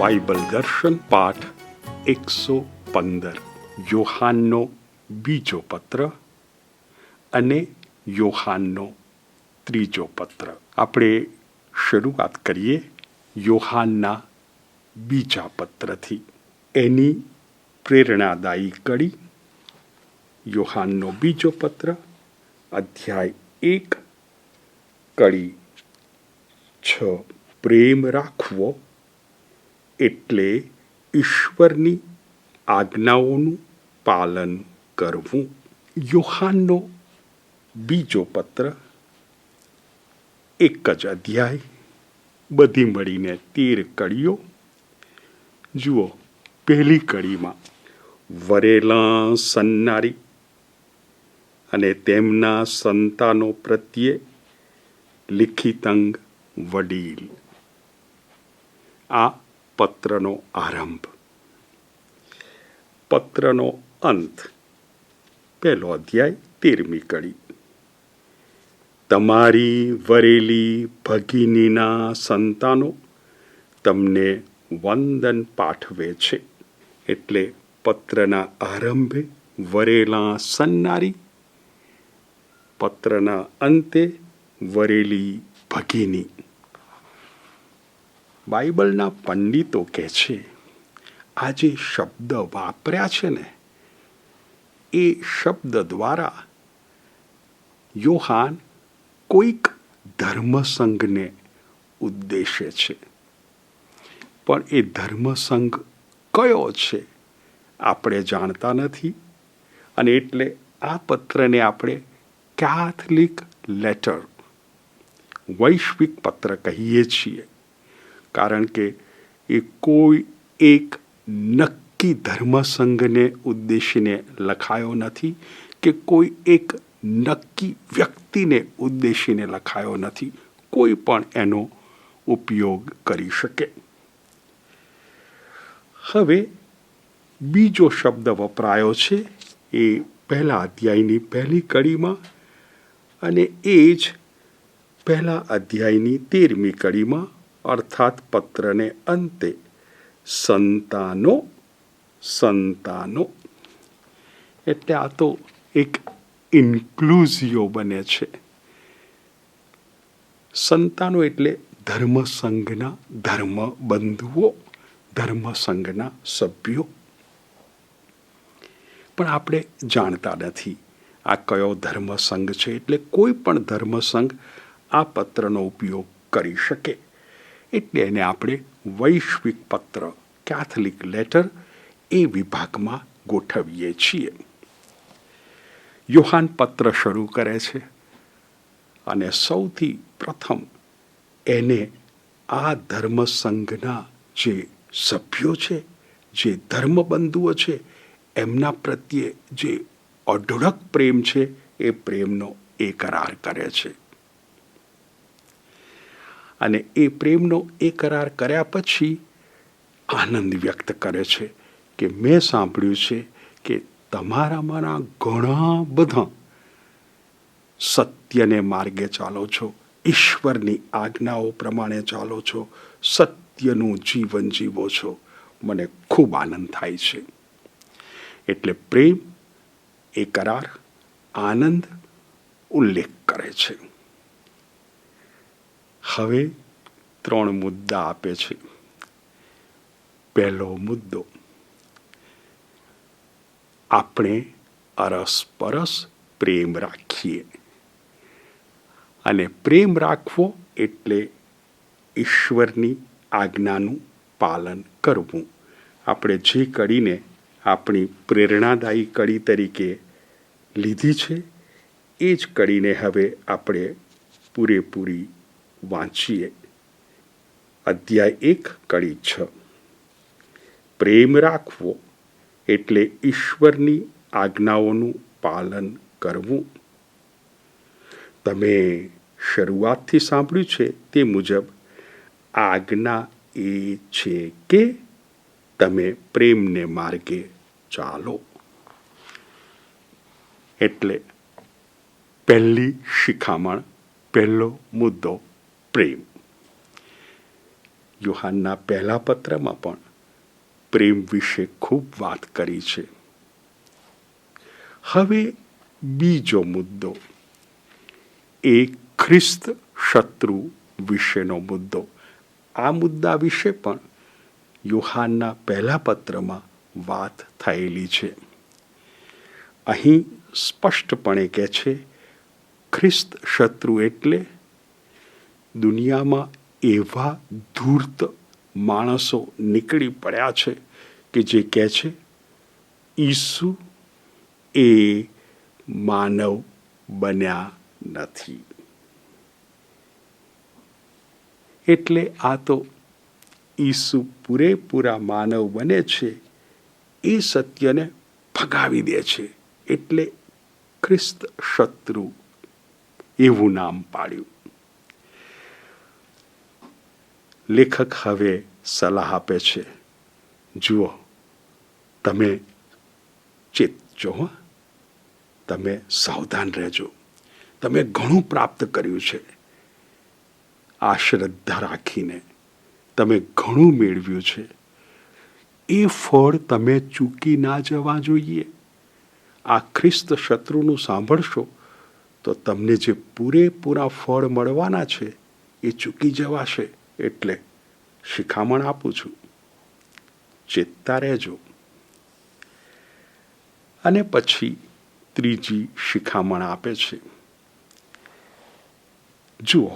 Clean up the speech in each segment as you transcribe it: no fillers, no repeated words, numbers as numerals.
Bible દર્શન પાઠ 115 યોહાનનો બીજો પત્ર અને યોહાનનો ત્રીજો પત્ર. આપણે શરૂઆત કરીએ યોહાનના બીજા પત્રથી. એની પ્રેરણાદાયી કડી યોહાનનો બીજો પત્ર અધ્યાય 1 કડી 6. પ્રેમ રાખવો એટલે ઈશ્વરની આજ્ઞાઓનું પાલન કરવું. યોહાનનો બીજો પત્ર એક જ અધ્યાય, બધી મળીને 13 કડીઓ. જુઓ, પહેલી કડીમાં વરેલા સન્નારી અને તેમના સંતાનો પ્રત્યે લિખિતંગ વડીલ. આ પત્રનો આરંભ. પત્રનો અંત પહેલો અધ્યાય 13મી કડી. તમારી વરેલી ભગિનીના સંતાનો તમને વંદન પાઠવે છે. એટલે પત્રના આરંભે વરેલા સન્નારી, પત્રના અંતે વરેલી ભગિની. બાઇબલના પંડિતો કહે છે આ જે શબ્દ વાપર્યા છે ને, એ શબ્દ દ્વારા યોહાન કોઈક ધર્મસંઘને ઉદ્દેશે છે. પણ એ ધર્મસંઘ કયો છે આપણે જાણતા નથી, અને એટલે આ પત્રને આપણે કેથલિક લેટર, વૈશ્વિક પત્ર કહીએ છીએ. કારણ કે એ કોઈ એક નક્કી ધર્મસંઘને ઉદ્દેશીને લખાયો નથી, કે કોઈ એક નક્કી વ્યક્તિને ઉદ્દેશીને લખાયો નથી. કોઈ પણ એનો ઉપયોગ કરી શકે. હવે બીજો શબ્દ વપરાયો છે એ પહેલા અધ્યાયની પહેલી કડીમાં, અને એ જ પહેલા અધ્યાયની 13મી કડીમાં, અર્થાત પત્રને અંતે સંતાનો. સંતાનો એટલે આ તો એક ઇન્ક્લુઝિયો બને છે. સંતાનો એટલે ધર્મસંઘના ધર્મ બંધુઓ, ધર્મસંઘના સભ્યો. પણ આપણે જાણતા નથી આ કયો ધર્મસંઘ છે. એટલે કોઈ પણ ધર્મસંઘ આ પત્રનો ઉપયોગ કરી શકે. એટલે એને આપણે વૈશ્વિક પત્ર, કેથલિક લેટર, એ વિભાગમાં ગોઠવીએ છીએ. યોહાન પત્ર શરૂ કરે છે અને સૌથી પ્રથમ એને આ ધર્મસંઘના જે સભ્યો છે, જે ધર્મબંધુઓ છે, એમના પ્રત્યે જે અઢળક પ્રેમ છે, એ પ્રેમનો એકરાર કરે છે. અને એ પ્રેમનો એકરાર કર્યા પછી આનંદ વ્યક્ત કરે છે કે મેં સાંભળ્યું છે કે તમારામાંના ઘણા બધા સત્યને માર્ગે ચાલો છો, ઈશ્વરની આજ્ઞાઓ પ્રમાણે ચાલો છો, સત્યનું જીવન જીવો છો. મને ખૂબ આનંદ થાય છે. એટલે પ્રેમ, એકરાર, આનંદ, ઉલ્લેખ કરે છે. હવે 3 મુદ્દા આપે છે. પહેલો મુદ્દો, આપણે અરસપરસ પ્રેમ રાખીએ. અને પ્રેમ રાખવો એટલે ઈશ્વરની આજ્ઞાનું પાલન કરવું. આપણે જે કડીને આપણી પ્રેરણાદાયી કડી તરીકે લીધી છે, એ જ કડીને હવે આપણે પૂરેપૂરી વાંચીએ. અધ્યાય 1 કડી 6. પ્રેમ રાખવો એટલે ઈશ્વરની આજ્ઞાઓનું પાલન કરવું. તમે શરૂઆતથી સાંભળ્યું છે તે મુજબ આજ્ઞા એ છે કે તમે પ્રેમને માર્ગે ચાલો. એટલે પહેલી શિખામણ, પહેલો મુદ્દો પ્રેમ. યોહાનના પહેલા પત્રમાં પણ પ્રેમ વિશે ખૂબ વાત કરી છે. હવે બીજો મુદ્દો એ ખ્રિસ્ત શત્રુ વિશેનો મુદ્દો. આ મુદ્દા વિશે પણ યોહાનના પહેલા પત્રમાં વાત થયેલી છે. અહીં સ્પષ્ટપણે કહે છે, ખ્રિસ્ત શત્રુ એટલે દુનિયામાં એવા ધૂર્ત માણસો નીકળી પડ્યા છે કે જે કહે છે ઈસુ એ માનવ બન્યા નથી. એટલે આ તો ઈસુ પૂરેપૂરા માનવ બને છે એ સત્યને ફગાવી દે છે. એટલે ખ્રિસ્ત શત્રુ એવું નામ પાડ્યું. લેખક હવે સલાહ આપે છે, જુઓ, તમે ચેતજો, તમે સાવધાન રહેજો. તમે ઘણું પ્રાપ્ત કર્યું છે. આ શ્રદ્ધા રાખીને તમે ઘણું મેળવ્યું છે. એ ફળ તમે ચૂકી ના જવા જોઈએ. આ ખ્રિસ્ત શત્રુનું સાંભળશો તો તમને જે પૂરેપૂરા ફળ મળવાના છે એ ચૂકી જવાશે. એટલે શિખામણ આપું છું, ચેતતા રહેજો. અને પછી ત્રીજી શિખામણ આપે છે, જુઓ,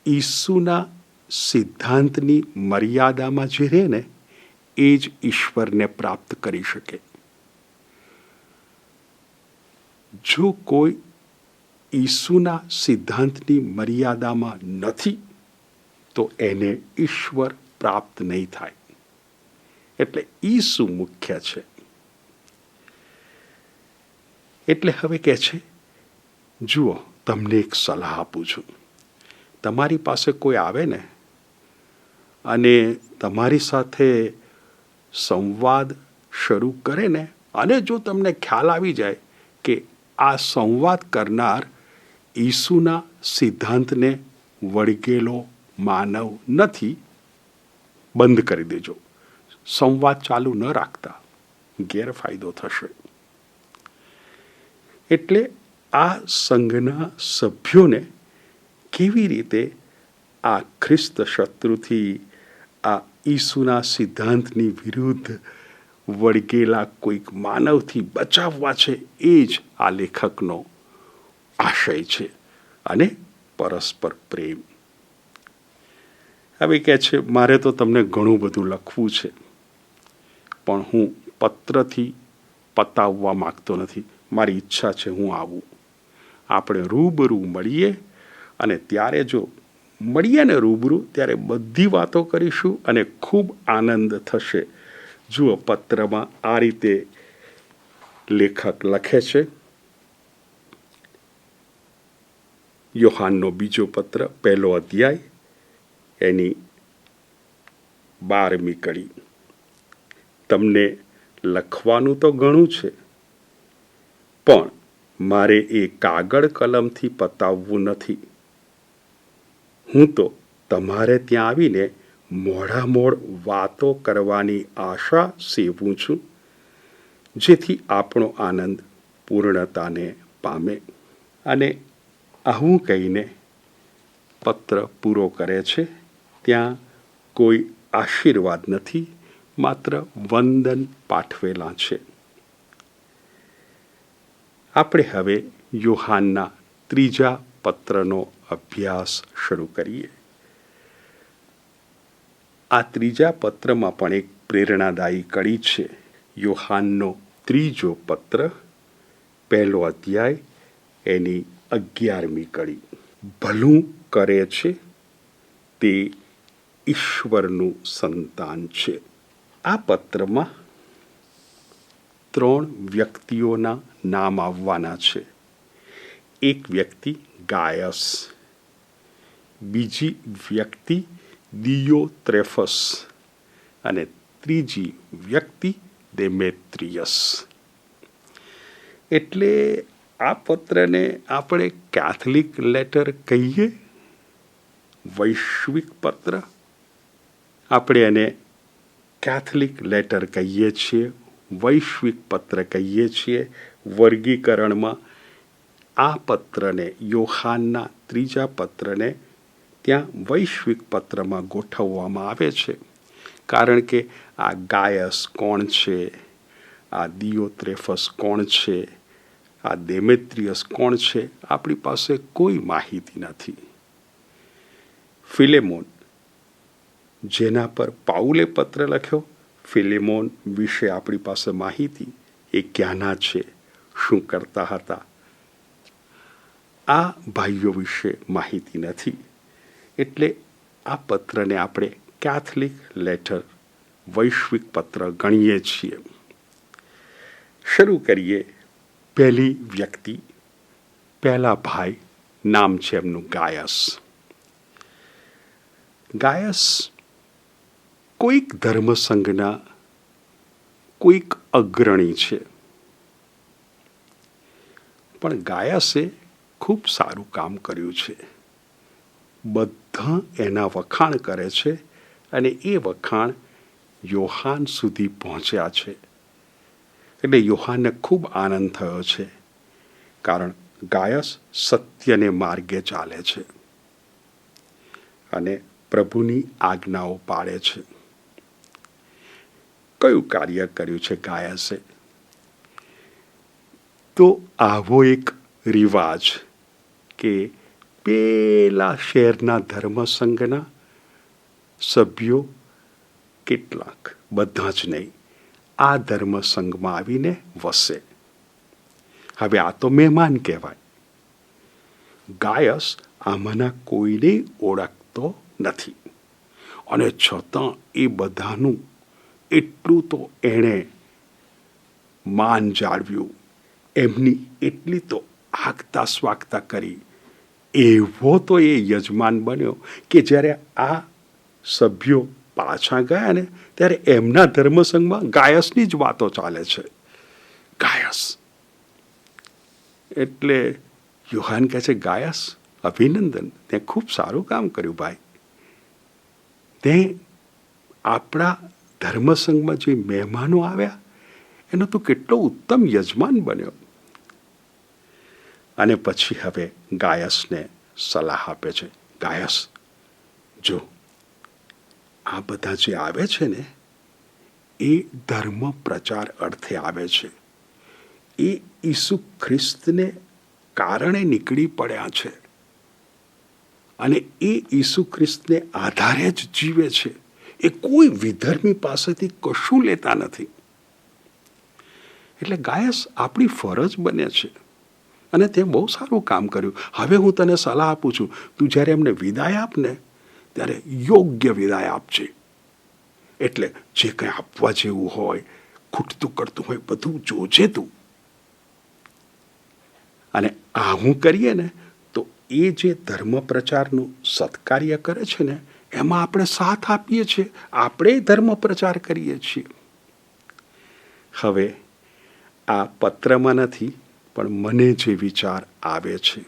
ઈસુના સિદ્ધાંતની મર્યાદામાં જે રહે ને એ જ ઈશ્વરને પ્રાપ્ત કરી શકે. જો કોઈ ઈસુના સિદ્ધાંતની મર્યાદામાં નથી તો એને ઈશ્વર પ્રાપ્ત નહીં થાય. એટલે ઈસુ મુખ્ય છે. એટલે હવે કહે છે, જુઓ, તમને એક સલાહ આપું છું. તમારી પાસે કોઈ આવે ને અને તમારી સાથે સંવાદ શરૂ કરે ને, અને જો તમને ખ્યાલ આવી જાય કે આ સંવાદ કરનાર ઈસુના સિદ્ધાંતને વળગેલો માનવ નથી, બંધ કરી દેજો. સંવાદ ચાલુ ન રાખતા, ગેરફાયદો થશે. એટલે આ સંઘના સભ્યોને કેવી રીતે આ ખ્રિસ્ત શત્રુથી, આ ઈસુના સિદ્ધાંતની વિરુદ્ધ વળગેલા કોઈક માનવથી બચાવવા છે, એ જ આ લેખકનો આશય છે. અને પરસ્પર પ્રેમ. હવે કહે છે, મારે તો તમને ઘણું બધું લખવું છે, પણ હું પત્રથી પતાવવા માગતો નથી. મારી ઈચ્છા છે હું આવું, આપણે રૂબરૂ મળીએ, અને ત્યારે જો મળીએ ને રૂબરૂ, ત્યારે બધી વાતો કરીશું અને ખૂબ આનંદ થશે. જુઓ, પત્રમાં આ રીતે લેખક લખે છે. યોહાનનો બીજો પત્ર, 1 અધ્યાય, એની 12મી કડી. તમને લખવાનું તો ઘણું છે, પણ મારે એ કાગળ કલમથી પતાવવું નથી. હું તો તમારે ત્યાં આવીને મોડામોડ વાતો કરવાની આશા સેવું છું, જેથી આપણો આનંદ પૂર્ણતાને પામે. અને આવું કહીને પત્ર પૂરો કરે છે. ત્યાં કોઈ આશીર્વાદ નથી, માત્ર વંદન પાઠવેલા છે. આપણે હવે યોહાનના ત્રીજા પત્રનો અભ્યાસ શરૂ કરીએ. આ ત્રીજા પત્રમાં પણ એક પ્રેરણાદાયી કડી છે. યોહાનનો ત્રીજો પત્ર, 1 અધ્યાય, એની 11મી કડી. ભલું કરે છે તે ઈશ્વરનું સંતાન છે. આ પત્રમાં 3 વ્યક્તિઓના નામ આવવાના છે. એક વ્યક્તિ ગાયસ, બીજી વ્યક્તિ દિયોત્રેફસ, અને ત્રીજી વ્યક્તિ દેમેત્રિયસ. એટલે આ પત્રને આપણે કેથલિક લેટર કહીએ વૈશ્વિક પત્ર, આપણે એને કેથલિક લેટર કહીએ છીએ, વૈશ્વિક પત્ર કહીએ છીએ. વર્ગીકરણમાં આ પત્રને, યોહાનના 3 પત્રને ત્યાં વૈશ્વિક પત્રમાં ગોઠવવામાં આવે છે. કારણ કે આ ગાયસ કોણ છે, આ દિયોત્રેફસ કોણ છે, આ દેમેત્રિયસ કોણ છે, આપણી પાસે કોઈ માહિતી નથી. ફિલેમોન, જેના પર પાઉલે પત્ર લખ્યો, ફિલેમોન વિશે આપણી પાસે માહિતી, એ ક્યાંના છે, શું કરતા હતા, આ ભાઈઓ વિશે માહિતી નથી. એટલે આ પત્રને આપણે કેથલિક લેટર, વૈશ્વિક પત્ર ગણીએ છીએ. શરૂ કરીએ. પહેલી વ્યક્તિ, પહેલા ભાઈ, નામ છે એમનું ગાયસ. ગાયસ કોઈક ધર્મસંઘના કોઈક અગ્રણી છે. પણ ગાયસે ખૂબ સારું કામ કર્યું છે. બધા એના વખાણ કરે છે અને એ વખાણ યોહાન સુધી પહોંચ્યા છે. એટલે યોહાનને ખૂબ આનંદ થયો છે, કારણ ગાયસ સત્યને માર્ગે ચાલે છે અને પ્રભુની આજ્ઞાઓ પાળે છે. કયું કાર્ય કર્યું છે ગાયસે? તો આવો એક રિવાજ કે પેલા શહેરના ધર્મસંઘના સભ્યો કેટલાક, બધા જ નહીં, આ ધર્મસંઘમાં આવીને વસે. હવે આ તો મહેમાન કહેવાય. ગાયસ આમાંના કોઈને ઓળખતો નથી અને છતાં એ બધાનું એટલું તો એણે માન જાળવ્યું, એમની એટલી તો આગતા સ્વાગતા કરી. એવો તો એ યજમાન બન્યો કે જ્યારે આ સભ્યો પાછા ગયા ને, ત્યારે એમના ધર્મસંઘમાં ગાયસની જ વાતો ચાલે છે. ગાયસ એટલે યોહાન કહે છે, ગાયસ અભિનંદન, તે ખૂબ સારું કામ કર્યું ભાઈ. તે આપણા ધર્મસંઘમાં જે મહેમાનો આવ્યા એનો તો કેટલો ઉત્તમ યજમાન બન્યો. અને પછી હવે ગાયસને સલાહ આપે છે. ગાયસ, જો આ બધા જે આવે છે ને, એ ધર્મ પ્રચાર અર્થે આવે છે. એ ઈસુ ખ્રિસ્તને કારણે નીકળી પડ્યા છે અને એ ઈસુ ખ્રિસ્તને આધારે જ જીવે છે. એ કોઈ વિધર્મી પાસેથી કશું લેતા નથી. એટલે ગાયસ આપણી ફરજ બને છે અને તે બહુ સારું કામ કર્યું. હવે હું તને સલાહ આપું છું, તું જ્યારે એમને વિદાય આપને ત્યારે યોગ્ય વિદાય આપજે. એટલે જે કંઈ આપવા જેવું હોય, ખૂટતું કરતું હોય, બધું જોજે તું. અને આવું કરીએ ને તો એ જે ધર્મ પ્રચારનું સત્કાર્ય કરે છે ને, એમાં આપણે સાથ આપીએ છીએ, આપણે ધર્મ પ્રચાર કરીએ છીએ. હવે આ પત્રમાં નથી, પણ મને જે વિચાર આવે છે,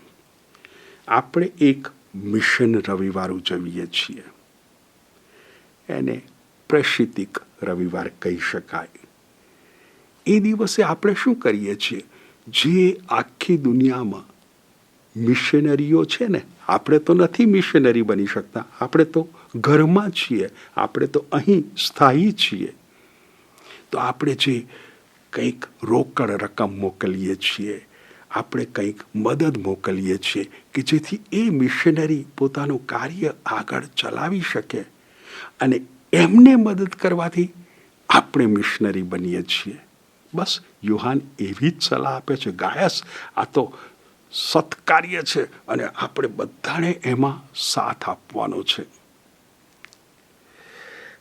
આપણે એક મિશન રવિવાર ઉજવીએ છીએ. એને પ્રેષિતિક રવિવાર કહી શકાય. એ દિવસે આપણે શું કરીએ છીએ? જે આખી દુનિયામાં મિશનરીઓ છે ને, આપણે તો નથી મિશનરી બની શકતા, આપણે તો ઘરમાં છીએ, આપણે તો અહીં સ્થાયી છીએ. તો આપણે જે કંઈક રોકડ રકમ મોકલીએ છીએ, આપણે કંઈક મદદ મોકલીએ છીએ કે જેથી એ મિશનરી પોતાનું કાર્ય આગળ ચલાવી શકે, અને એમને મદદ કરવાથી આપણે મિશનરી બનીએ છીએ. બસ યોહાન એવી જ સલાહ આપે છે. ગાયસ, આ તો સત્કાર્ય છે અને આપણે બધાને એમાં સાથ આપવાનો છે.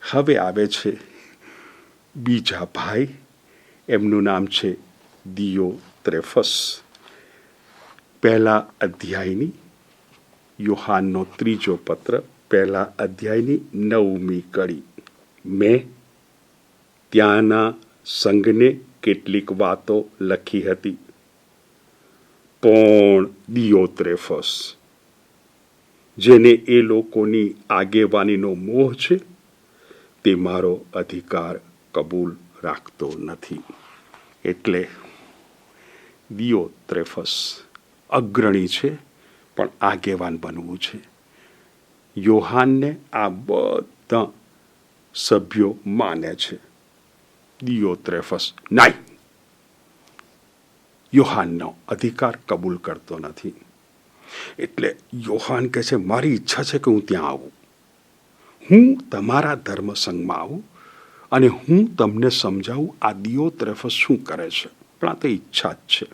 હવે આવે છે બીજા ભાઈ, એમનું નામ છે દિયોત્રેફસ. પહેલા અધ્યાયની, યોહાનનો 3 પત્ર, પહેલા અધ્યાયની 9મી કડી. મેં ત્યાંના સંઘને કેટલીક વાતો લખી હતી, પણ દિયોત્રેફસ જેને એ લોકોની આગેવાનીનો મોહ છે તે મારો અધિકાર કબૂલ રાખતો નથી. એટલે દિયોત્રેફસ અગ્રણી છે, પણ આગેવાન બનવું છે. યોહાનને આ બધા સભ્યો માને છે. દિયોત્રેફસ નહીં, યોહાનનો અધિકાર કબૂલ કરતો નથી. એટલે યોહાન કહે છે, મારી ઈચ્છા છે કે હું ત્યાં આવું, હું તમારા ધર્મ સંઘમાં આવું અને હું તમને સમજાવું આ દિયોત્રેફસ શું કરે છે. પણ આ તો ઈચ્છા જ છે.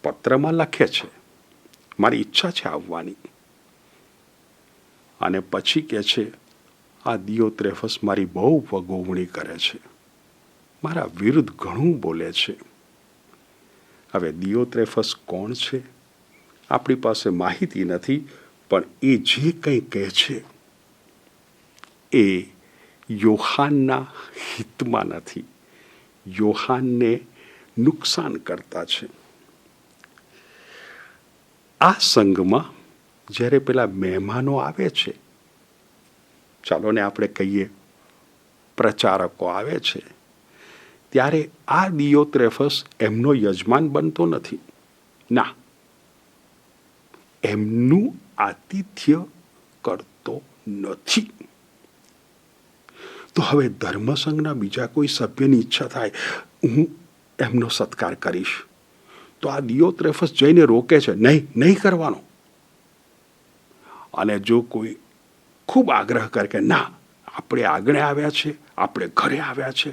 પત્રમાં લખે છે મારી ઈચ્છા છે આવવાની. અને પછી કહે છે આ દિયોત્રેફસ મારી બહુ વગોવણી કરે છે, મારા વિરુદ્ધ ઘણું બોલે છે. હવે દિયોત્રેફસ કોણ છે? આપણી પાસે માહિતી નથી, પણ એ જે કંઈ કહે છે એ યોહાનના હિતમાં નથી, યોહાનને નુકસાન કરતા છે. આ સંઘમાં જ્યારે પેલા મહેમાનો આવે છે, ચાલો ને આપણે કહીએ પ્રચારકો આવે છે, ત્યારે આ દિયોત્રેફસ એમનો યજમાન બનતો નથી. ના, એમનું આતિથ્ય કરતો નથી. તો હવે ધર્મસંઘના બીજા કોઈ સભ્યની ઈચ્છા થાય હું એમનો સત્કાર કરીશ, તો આ દિયોત્રેફસ જઈને રોકે છે, નહીં કરવાનો. અને જો કોઈ ખૂબ આગ્રહ કરે કે ના, આપણે આગળ આવ્યા છે, આપણે ઘરે આવ્યા છે,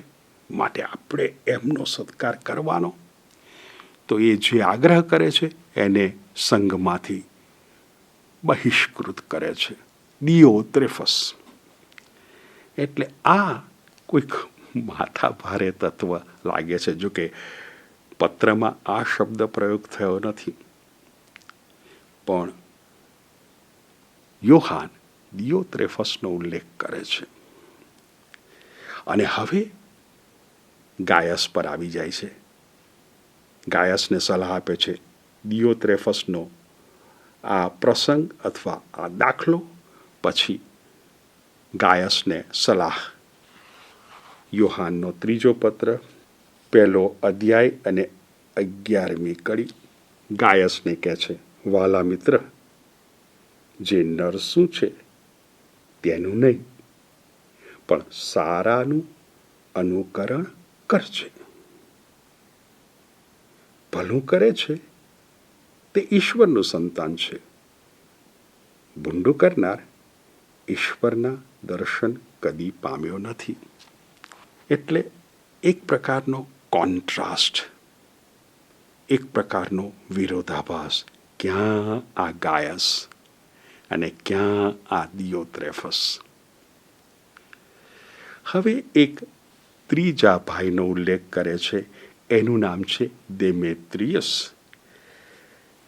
માટે આપણે એમનો સત્કાર કરવાનો, તો એ જે આગ્રહ કરે છે એને સંઘમાંથી બહિષ્કૃત કરે છે. દિયોત્રેફસ એટલે આ કોઈક માથા ભારે તત્વ લાગે છે. જો કે પત્રમાં આ શબ્દ પ્રયોગ થયો નથી, પણ યોહાન દિયોત્રેફસનો ઉલ્લેખ કરે છે. અને હવે ગાયસ પર આવી જાય છે. ગાયસને સલાહ આપે છે દિયોત્રેફસનો આ પ્રસંગ અથવા આ દાખલો. પછી ગાયસને સલાહ. યોહાનનો 3 પત્ર, 1 અધ્યાય અને 11મી કડી. ગાયસને કહે છે, વાલા મિત્ર, જે નરસું છે તેનું નહીં, પણ સારાનું અનુકરણ કરજે. ભલું કરે છે તે ઈશ્વરનું સંતાન છે. ભૂંડું કરનાર ઈશ્વરના દર્શન કદી પામ્યો નથી. એટલે એક પ્રકારનો કોન્ટ્રાસ્ટ, એક પ્રકારનો વિરોધાભાસ. ક્યાં આ ગાયસ અને ક્યાં આ દિયોત્રેફસ. હવે એક ત્રીજા ભાઈનો ઉલ્લેખ કરે છે. એનું નામ છે દેમેત્રિયસ.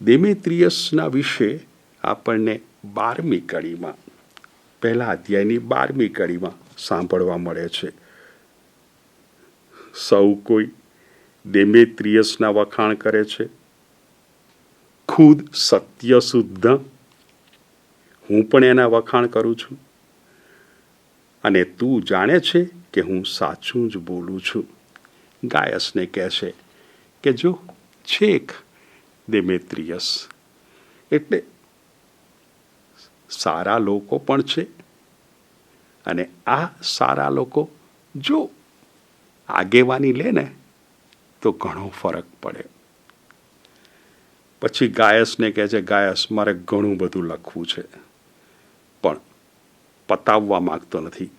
દેમેત્રિયસના વિશે આપણને 12મી કડીમાં, 1 અધ્યાયની 12મી કડીમાં સાંભળવા મળે છે. સૌ કોઈ દેમેત્રિયસના વખાણ કરે છે. ખુદ સત્ય શુદ્ધ, હું પણ એના વખાણ કરું છું. અને તું જાણે છે કે હું સાચું જ બોલું છું. ગાયસને કહે છે કે જો છેક દેમેત્રિયસ એટલે સારા લોકો પણ છે, અને આ સારા લોકો જો આગેવાની લે ને તો ઘણો ફરક પડે. પછી ગાયસને કહે છે, ગાયસ મારે ઘણું બધું લખવું છે, પણ પતાવવા માગતો નથી.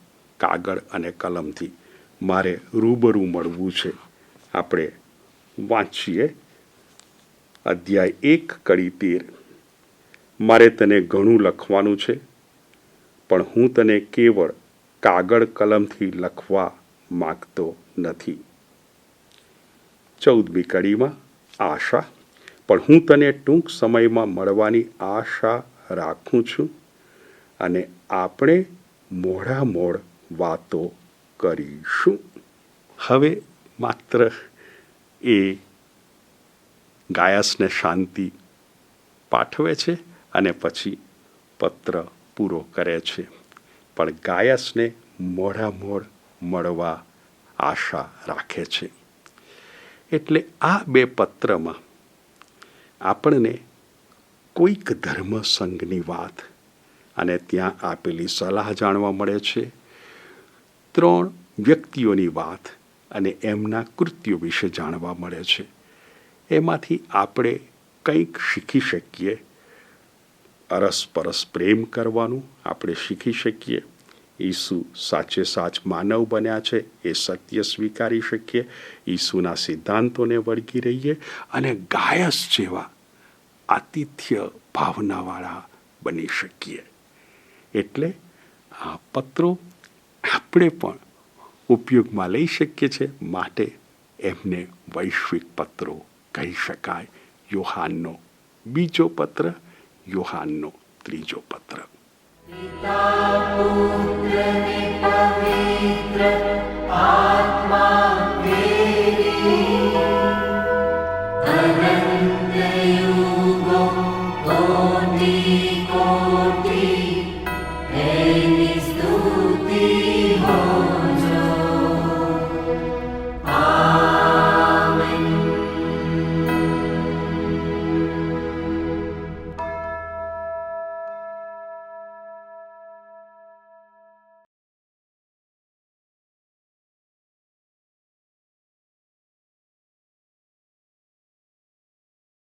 કાગળ અને કલમથી મારે રૂબરૂ મળવું છે. આપણે વાંચીએ અધ્યાય 1 કડી 13. મારે તને ઘણું લખવાનું છે, પણ હું તને કેવળ કાગળ કલમથી લખવા માગતો નથી. 14મી કડીમાં આશા, પણ હું તને ટૂંક સમયમાં મળવાની આશા રાખું છું, અને આપણે મોઢામોઢ વાતો કરીશું. હવે માત્ર એ ગાયસને શાંતિ પાઠવે છે અને પછી પત્ર પૂરો કરે છે, પણ ગાયસને મોડામોડ મળવા આશા રાખે છે. એટલે આ 2 પત્રમાં આપણને કોઈક ધર્મ સંઘની વાત અને ત્યાં આપેલી સલાહ જાણવા મળે છે. 3 વ્યક્તિઓની વાત અને એમના કૃત્યો વિશે જાણવા મળે છે. એમાંથી આપણે કંઈક શીખી શકીએ. અરસપરસ પ્રેમ કરવાનું આપણે શીખી શકીએ. ઈસુ સાચે સાચ માનવ બન્યા છે એ સત્ય સ્વીકારી શકીએ. ઈસુના સિદ્ધાંતોને વળગી રહીએ અને ગાયસ જેવા આતિથ્ય ભાવનાવાળા બની શકીએ. એટલે આ પત્રો આપણે પણ ઉપયોગમાં લઈ શકીએ છીએ, માટે એમને વૈશ્વિક પત્રો કહી શકાય. યોહાનનો 2 પત્ર, યોહાનનો 3 પત્ર. પિતા પુત્ર ને પવિત્ર